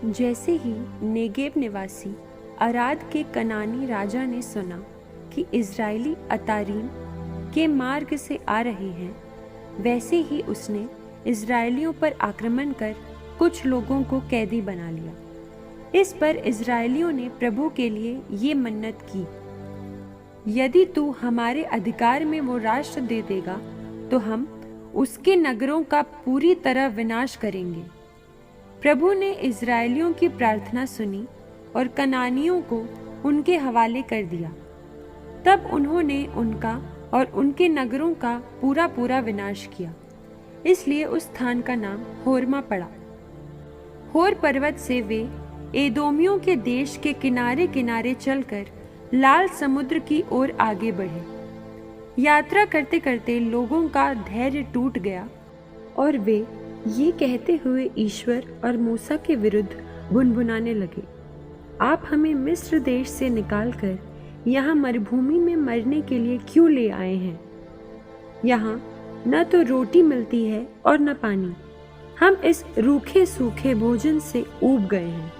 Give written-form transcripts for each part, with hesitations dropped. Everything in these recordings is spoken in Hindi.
जैसे ही नेगेव निवासी अराद के कनानी राजा ने सुना कि इज़राइली अतारीम के मार्ग से आ रहे हैं, वैसे ही उसने इज़राइलियों पर आक्रमण कर कुछ लोगों को कैदी बना लिया। इस पर इज़राइलियों ने प्रभु के लिए ये मन्नत की, यदि तू हमारे अधिकार में वो राष्ट्र दे देगा तो हम उसके नगरों का पूरी तरह विनाश करेंगे। प्रभु ने इज़राइलियों की प्रार्थना सुनी और कनानियों को उनके हवाले कर दिया। तब उन्होंने उनका और उनके नगरों का पूरा विनाश किया। इसलिए उस स्थान का नाम होर्मा पड़ा। होर पर्वत से वे एदोमियों के देश के किनारे किनारे चलकर लाल समुद्र की ओर आगे बढ़े। यात्रा करते करते लोगों का धैर्य टूट गया और वे ये कहते हुए ईश्वर और मूसा के विरुद्ध भुनभुनाने लगे, आप हमें मिस्र देश से निकालकर यहाँ मरुभूमि में मरने के लिए क्यों ले आए हैं? यहाँ न तो रोटी मिलती है और न पानी। हम इस रूखे सूखे भोजन से ऊब गए हैं।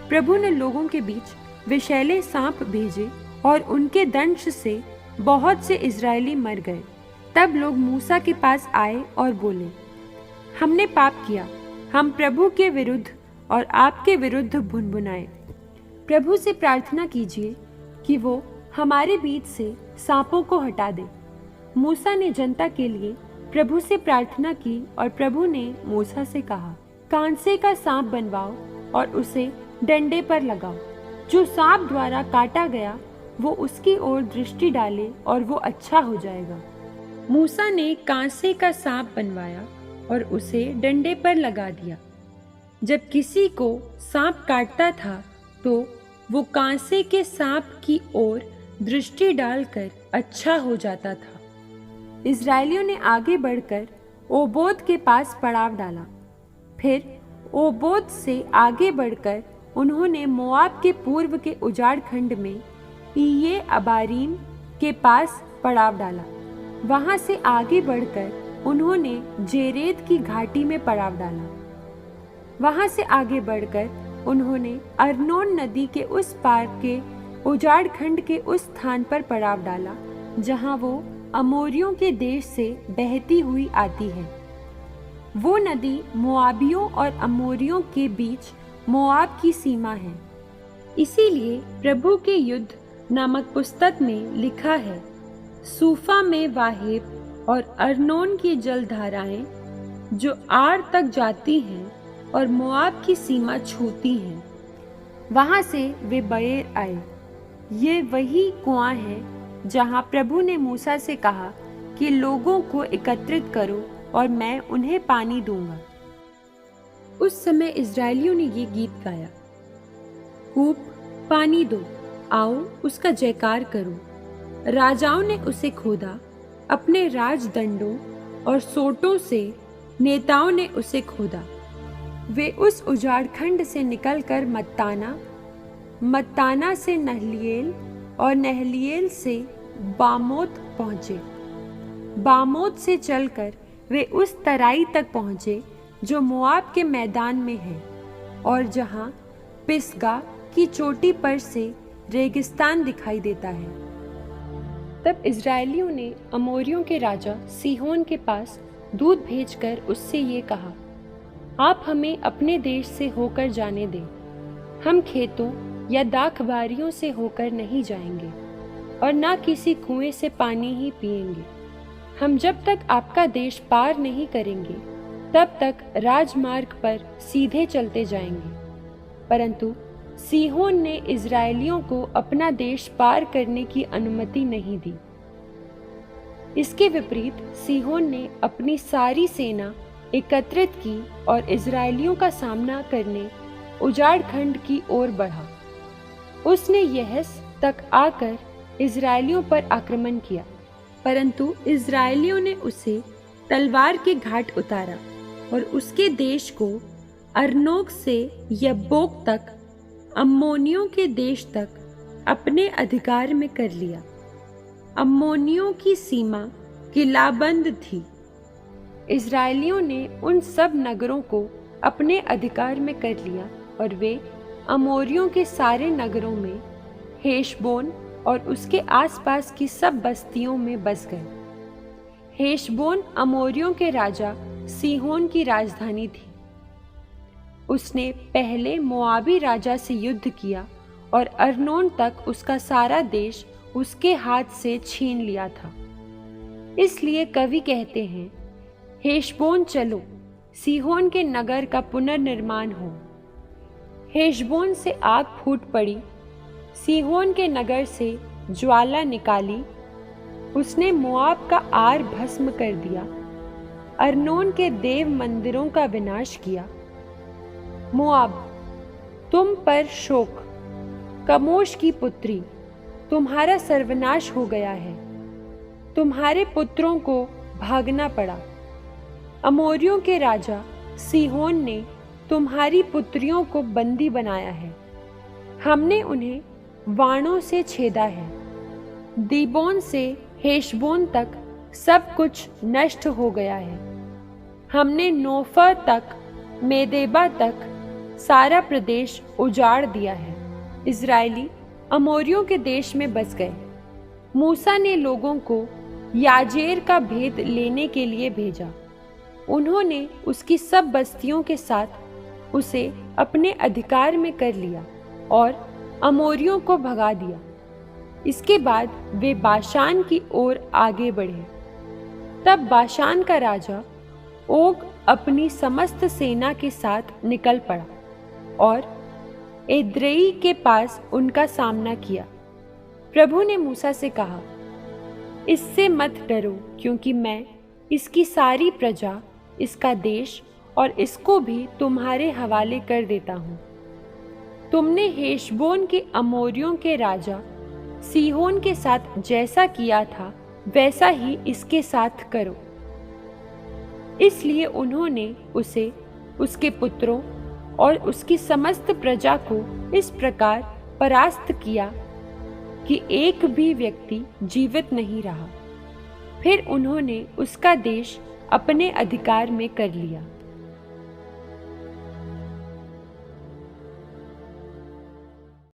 प्रभु ने लोगों के बीच विषैले सांप भेजे और उनके दंश से बहुत से इज़राइली मर गए। तब लोग मूसा के पास आए और बोले, हमने पाप किया, हम प्रभु के विरुद्ध और आपके विरुद्ध भुनभुनाए। प्रभु से प्रार्थना कीजिए कि वो हमारे बीच से सांपों को हटा दे। मूसा ने जनता के लिए प्रभु से प्रार्थना की और प्रभु ने मूसा से कहा, कांसे का सांप बनवाओ और उसे डंडे पर लगाओ। जो सांप द्वारा काटा गया वो उसकी ओर दृष्टि डाले और वो अच्छा हो जाएगा। मूसा ने कांसे का सांप बनवाया और उसे डंडे पर लगा दिया। जब किसी को सांप काटता था तो वो कांसे के सांप की ओर दृष्टि डालकर अच्छा हो जाता था। इज़राइलियों ने आगे बढ़कर ओबोत के पास पड़ाव डाला। फिर ओबोत से आगे बढ़कर उन्होंने मोआब के पूर्व के उजाड़ खंड में इये अबारीम के पास पड़ाव डाला। वहां से आगे बढ़कर उन्होंने जेरेद की घाटी में पड़ाव डाला। वहां से आगे बढ़कर उन्होंने अर्नोन नदी के उस पार के उजाड़ खंड के उस स्थान पर पड़ाव डाला जहां वो अमोरियों के देश से बहती हुई आती है। वो नदी मोआबियों और अमोरियों के बीच मोआब की सीमा है। इसीलिए प्रभु के युद्ध नामक पुस्तक में लिखा है, सूफा में वाहेब और अर्नोन की जलधाराएं जो आर तक जाती हैं और मोआब की सीमा छूती हैं, वहां से वे बएर आए। ये वही कुआं है जहां प्रभु ने मूसा से कहा कि लोगों को एकत्रित करो और मैं उन्हें पानी दूंगा। उस समय इज़राइलियों ने ये गीत गाया, कूप पानी दो, आओ उसका जयकार करो। राजाओं ने उसे खोदा, अपने राजदंडों और सोटों से नेताओं ने उसे खोदा। वे उस उजाड़ खंड से निकलकर मत्ताना से नहलीएल और नहलीएल से बामोत पहुँचे। बामोत से चलकर वे उस तराई तक पहुँचे जो मोआब के मैदान में है और जहाँ पिसगा की चोटी पर से रेगिस्तान दिखाई देता है। तब इज़राइलियों ने अमोरियों के राजा सीहोन के पास दूत भेजकर उससे ये कहा, आप हमें अपने देश से होकर जाने दें। हम खेतों या दाखबारियों से होकर नहीं जाएंगे और ना किसी कुएं से पानी ही पिएंगे। हम जब तक आपका देश पार नहीं करेंगे तब तक राजमार्ग पर सीधे चलते जाएंगे। परंतु सीहोन ने इज़राइलियों को अपना देश पार करने की अनुमति नहीं दी। इसके विपरीत सीहोन ने अपनी सारी सेना एकत्रित की और इज़राइलियों का सामना करने उजाड़ खंड की ओर बढ़ा। उसने यहस तक आकर इज़राइलियों पर आक्रमण किया, परंतु इज़राइलियों ने उसे तलवार के घाट उतारा और उसके देश को अर्नोक से यब्बोक तक, अम्मोनियों के देश तक अपने अधिकार में कर लिया। अम्मोनियों की सीमा किलाबंद थी। इज़राइलियों ने उन सब नगरों को अपने अधिकार में कर लिया और वे अमोरियों के सारे नगरों में, हेशबोन और उसके आसपास की सब बस्तियों में बस गए। हेशबोन अमोरियों के राजा सीहोन की राजधानी थी। उसने पहले मोआबी राजा से युद्ध किया और अर्नोन तक उसका सारा देश उसके हाथ से छीन लिया था। इसलिए कवि कहते हैं, हेशबोन चलो, सीहोन के नगर का पुनर्निर्माण हो। हेशबोन से आग फूट पड़ी, सीहोन के नगर से ज्वाला निकाली। उसने मोआब का आर भस्म कर दिया, अर्नोन के देव मंदिरों का विनाश किया। मोआब, तुम पर शोक, कमोश की पुत्री, तुम्हारा सर्वनाश हो गया है। तुम्हारे पुत्रों को भागना पड़ा। अमोरियों के राजा सीहोन ने तुम्हारी पुत्रियों को बंदी बनाया है। हमने उन्हें वाणों से छेदा है। दीबोन से हेशबोन तक सब कुछ नष्ट हो गया है। हमने नोफा तक, मेदेबा तक सारा प्रदेश उजाड़ दिया है। इज़राइली अमोरियों के देश में बस गए। मूसा ने लोगों को याजेर का भेद लेने के लिए भेजा। उन्होंने उसकी सब बस्तियों के साथ उसे अपने अधिकार में कर लिया और अमोरियों को भगा दिया। इसके बाद वे बाशान की ओर आगे बढ़े। तब बाशान का राजा ओग अपनी समस्त सेना के साथ निकल पड़ा और एद्रेई के पास उनका सामना किया। प्रभु ने मूसा से कहा, इससे मत डरो, क्योंकि मैं इसकी सारी प्रजा, इसका देश और इसको भी तुम्हारे हवाले कर देता हूँ। तुमने हेशबोन के अमोरियों के राजा सीहोन के साथ जैसा किया था वैसा ही इसके साथ करो। इसलिए उन्होंने उसे, उसके पुत्रों और उसकी समस्त प्रजा को इस प्रकार परास्त किया कि एक भी व्यक्ति जीवित नहीं रहा। फिर उन्होंने उसका देश अपने अधिकार में कर लिया।